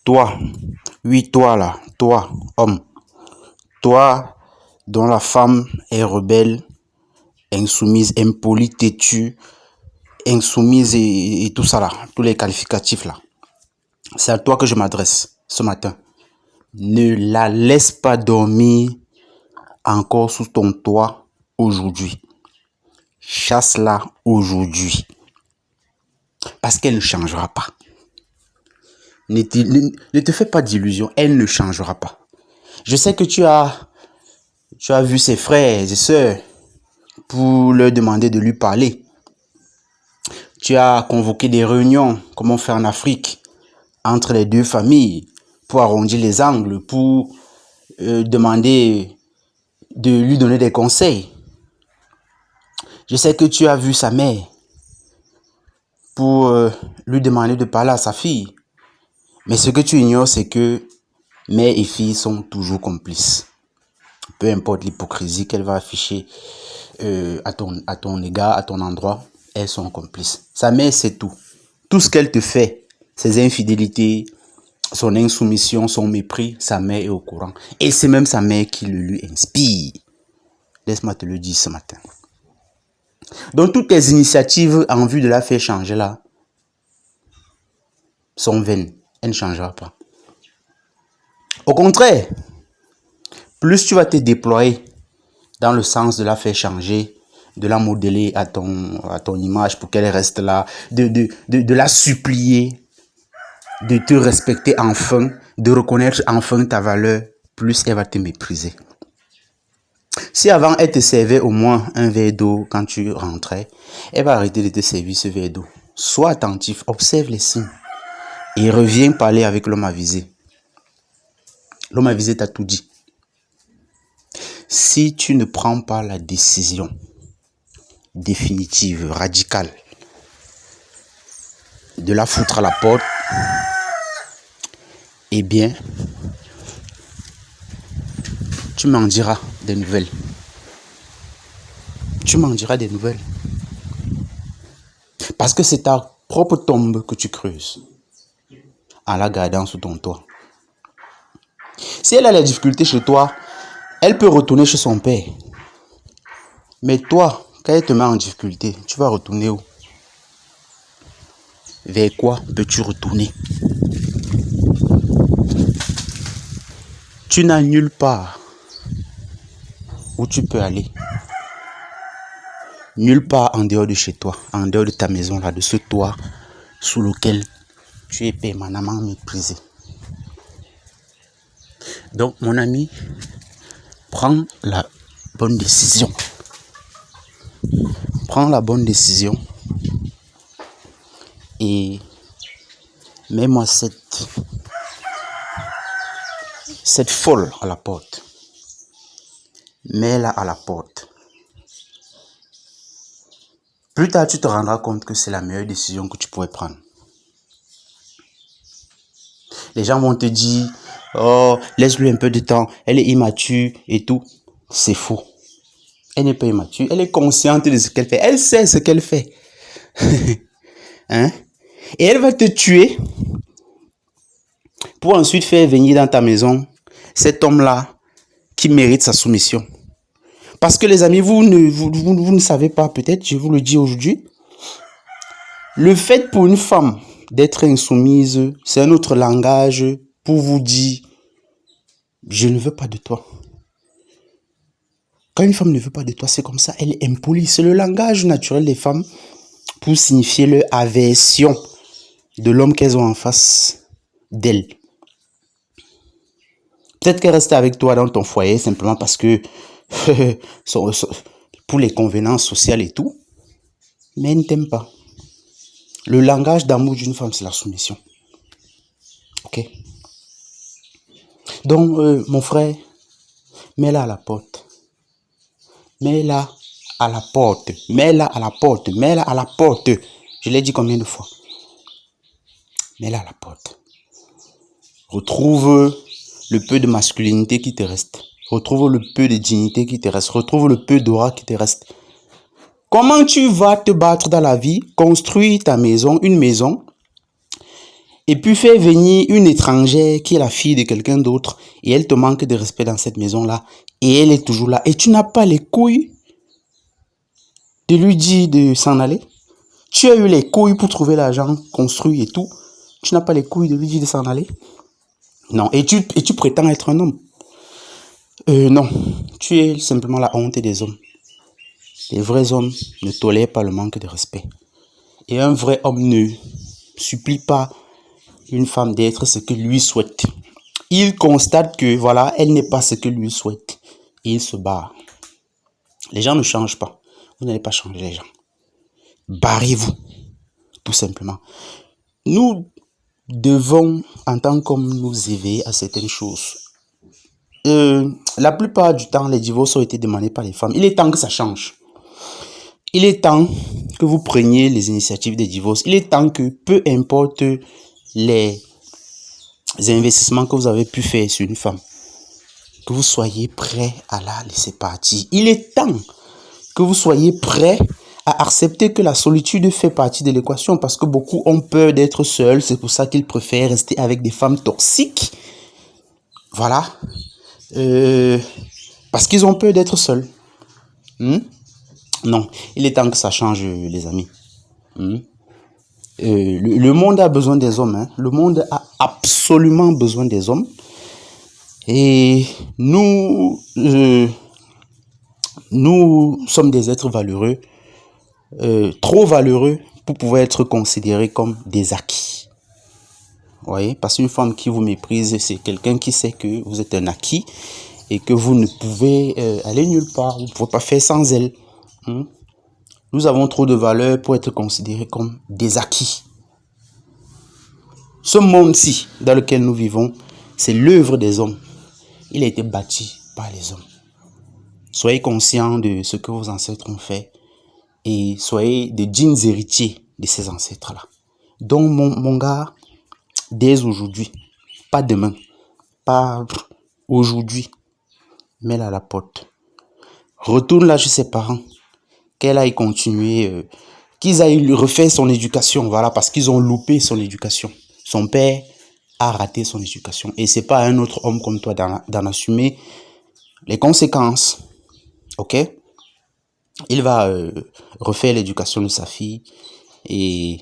Toi, oui, toi là, toi, homme, toi dont la femme est rebelle, insoumise, impolie, têtue, insoumise et tout ça là, tous les qualificatifs là. C'est à toi que je m'adresse ce matin. Ne la laisse pas dormir encore sous ton toit aujourd'hui. Chasse-la aujourd'hui. Parce qu'elle ne changera pas. Ne te fais pas d'illusions, elle ne changera pas. Je sais que tu as vu ses frères et sœurs pour leur demander de lui parler. Tu as convoqué des réunions, comme on fait en Afrique, entre les deux familles, pour arrondir les angles, pour demander de lui donner des conseils. Je sais que tu as vu sa mère pour lui demander de parler à sa fille. Mais ce que tu ignores, c'est que mère et fille sont toujours complices. Peu importe l'hypocrisie qu'elle va afficher à ton égard, à ton endroit, elles sont complices. Sa mère, c'est tout. Tout ce qu'elle te fait, ses infidélités, son insoumission, son mépris, sa mère est au courant. Et c'est même sa mère qui le lui inspire. Laisse-moi te le dire ce matin. Donc toutes tes initiatives en vue de la faire changer là sont vaines. Elle ne changera pas. Au contraire, plus tu vas te déployer dans le sens de la faire changer, de la modeler à ton image pour qu'elle reste là, de la supplier, de te respecter enfin, de reconnaître enfin ta valeur, plus elle va te mépriser. Si avant elle te servait au moins un verre d'eau quand tu rentrais, elle va arrêter de te servir ce verre d'eau. Sois attentif, observe les signes et reviens parler avec l'homme avisé. L'homme avisé t'a tout dit. Si tu ne prends pas la décision définitive, radicale, de la foutre à la porte, eh bien, tu m'en diras des nouvelles. Tu m'en diras des nouvelles. Parce que c'est ta propre tombe que tu creuses en la gardant sous ton toit. Si elle a la difficulté chez toi, elle peut retourner chez son père. Mais toi, quand elle te met en difficulté, tu vas retourner où? Vers quoi peux-tu retourner? Tu n'as nulle part où tu peux aller. Nulle part en dehors de chez toi, en dehors de ta maison, là, de ce toit sous lequel tu es permanemment méprisé. Donc, mon ami, prends la bonne décision. Prends la bonne décision et mets-moi cette folle à la porte. Mets-la à la porte. Plus tard, tu te rendras compte que c'est la meilleure décision que tu pourrais prendre. Les gens vont te dire, oh, laisse-lui un peu de temps, elle est immature et tout. C'est faux. Elle n'est pas immature, elle est consciente de ce qu'elle fait. Elle sait ce qu'elle fait. Hein? Et elle va te tuer pour ensuite faire venir dans ta maison cet homme-là qui mérite sa soumission. Parce que les amis, vous ne savez pas, peut-être, je vous le dis aujourd'hui, le fait pour une femme d'être insoumise, c'est un autre langage pour vous dire, je ne veux pas de toi. Quand une femme ne veut pas de toi, c'est comme ça, elle est impolie. C'est le langage naturel des femmes pour signifier leur aversion de l'homme qu'elles ont en face d'elles. Peut-être qu'elle reste avec toi dans ton foyer simplement parce que pour les convenances sociales et tout, mais elle ne t'aime pas. Le langage d'amour d'une femme, c'est la soumission. Ok? Donc, mon frère, mets-la à la porte. Mets-la à la porte. Mets-la à la porte. Mets-la à la porte. Je l'ai dit combien de fois? Mets-la à la porte. Retrouve le peu de masculinité qui te reste. Retrouve le peu de dignité qui te reste. Retrouve le peu d'aura qui te reste. Comment tu vas te battre dans la vie, construire ta maison, une maison, et puis faire venir une étrangère qui est la fille de quelqu'un d'autre et elle te manque de respect dans cette maison-là et elle est toujours là et tu n'as pas les couilles de lui dire de s'en aller. Tu as eu les couilles pour trouver l'argent construit et tout. Tu n'as pas les couilles de lui dire de s'en aller. Non, et tu prétends être un homme. Non, tu es simplement la honte des hommes. Les vrais hommes ne tolèrent pas le manque de respect. Et un vrai homme ne supplie pas une femme d'être ce que lui souhaite. Il constate que voilà, elle n'est pas ce que lui souhaite. Et il se barre. Les gens ne changent pas. Vous n'allez pas changer les gens. Barrez-vous, tout simplement. Nous devons, en tant qu'hommes, nous éveiller à certaines choses. La plupart du temps, les divorces ont été demandés par les femmes. Il est temps que ça change. Il est temps que vous preniez les initiatives de divorce. Il est temps que, peu importe les investissements que vous avez pu faire sur une femme, que vous soyez prêt à la laisser partir. Il est temps que vous soyez prêt à accepter que la solitude fait partie de l'équation parce que beaucoup ont peur d'être seuls. C'est pour ça qu'ils préfèrent rester avec des femmes toxiques. Voilà. Parce qu'ils ont peur d'être seuls. Non, il est temps que ça change, les amis. Le monde a besoin des hommes. Hein. Le monde a absolument besoin des hommes. Et nous sommes des êtres valeureux, trop valeureux pour pouvoir être considérés comme des acquis. Vous voyez, parce qu'une femme qui vous méprise, c'est quelqu'un qui sait que vous êtes un acquis et que vous ne pouvez aller nulle part, vous ne pouvez pas faire sans elle. Nous avons trop de valeur pour être considérés comme des acquis. Ce monde-ci dans lequel nous vivons, c'est l'œuvre des hommes. Il a été bâti par les hommes. Soyez conscients de ce que vos ancêtres ont fait et soyez de dignes héritiers de ces ancêtres-là. Donc mon gars, dès aujourd'hui, pas demain, pas aujourd'hui, mets-la à la porte. Retourne là chez ses parents, qu'elle aille continuer, qu'ils aillent refaire son éducation, voilà, parce qu'ils ont loupé son éducation. Son père a raté son éducation et c'est pas à un autre homme comme toi d'en assumer les conséquences. Ok? Il va refaire l'éducation de sa fille et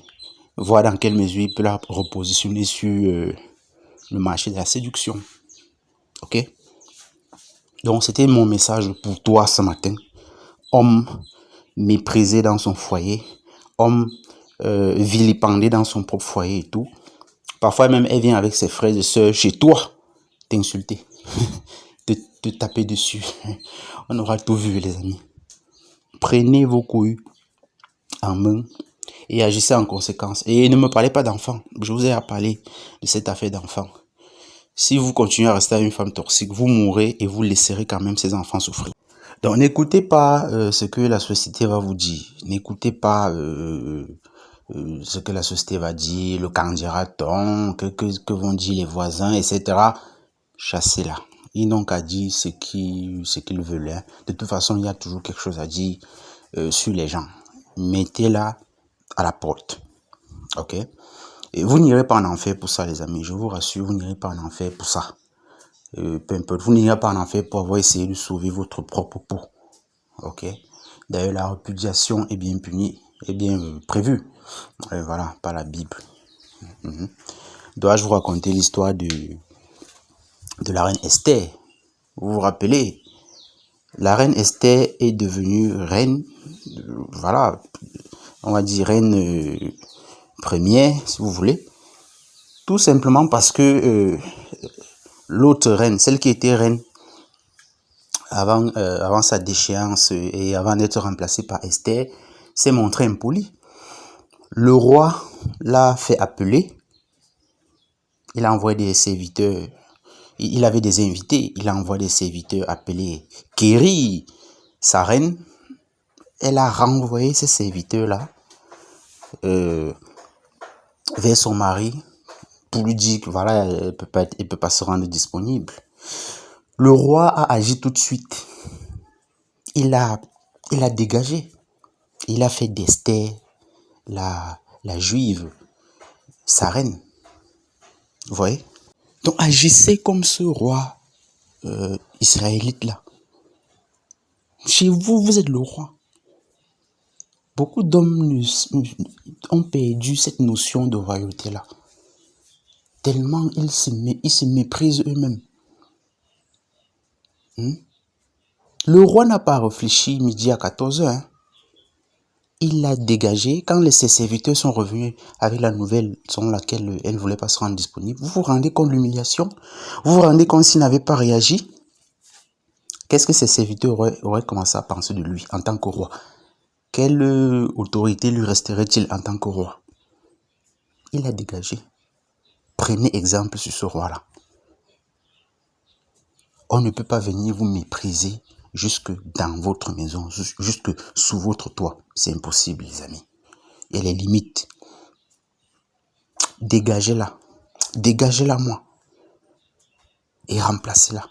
voir dans quelle mesure il peut la repositionner sur le marché de la séduction. Ok? Donc c'était mon message pour toi ce matin. Homme méprisé dans son foyer, homme vilipendé dans son propre foyer et tout. Parfois même elle vient avec ses frères et sœurs chez toi t'insulter, te taper dessus. On aura tout vu, les amis. Prenez vos couilles en main et agissez en conséquence. Et ne me parlez pas d'enfants. Je vous ai parlé de cette affaire d'enfants. Si vous continuez à rester avec une femme toxique, vous mourrez et vous laisserez quand même ces enfants souffrir. Donc n'écoutez pas ce que la société va vous dire. N'écoutez pas ce que la société va dire, le qu'en dira-t-on, que vont dire les voisins, etc. Chassez-la. Ils n'ont qu'à dire ce qu'ils veulent. Hein. De toute façon, il y a toujours quelque chose à dire sur les gens. Mettez-la à la porte. Ok? Et vous n'irez pas en enfer pour ça, les amis. Je vous rassure, vous n'irez pas en enfer pour ça. Peu importe, vous n'irez pas en enfer pour avoir essayé de sauver votre propre peau. Ok? D'ailleurs, la répudiation est bien punie, est bien prévue. Voilà, par la Bible. Dois-je vous raconter l'histoire de la reine Esther? Vous vous rappelez? La reine Esther est devenue reine, voilà, on va dire reine première, si vous voulez. Tout simplement parce que l'autre reine, celle qui était reine avant sa déchéance et avant d'être remplacée par Esther, s'est montrée impolie. Le roi l'a fait appeler. Il a envoyé des serviteurs. Il avait des invités. Il a envoyé des serviteurs appeler Kéri, sa reine. Elle a renvoyé ces serviteurs-là vers son mari pour lui dire que voilà, elle peut pas se rendre disponible. Le roi a agi tout de suite. Il a dégagé. Il a fait d'Esther la juive, sa reine. Vous voyez? Donc agissez comme ce roi israélite-là. Chez vous, vous êtes le roi. Beaucoup d'hommes ont perdu cette notion de royauté-là. Tellement ils se méprisent eux-mêmes. Le roi n'a pas réfléchi midi à 14h. Hein. Il l'a dégagé. Quand ses serviteurs sont revenus avec la nouvelle selon laquelle elle ne voulait pas se rendre disponible, vous vous rendez compte de l'humiliation? Vous vous rendez compte s'il n'avait pas réagi? Qu'est-ce que ses serviteurs auraient commencé à penser de lui en tant que roi? Quelle autorité lui resterait-il en tant que roi? Il l'a dégagé. Prenez exemple sur ce roi-là. On ne peut pas venir vous mépriser jusque dans votre maison, jusque sous votre toit. C'est impossible, les amis. Il y a les limites. Dégagez-la. Dégagez-la, moi. Et remplacez-la.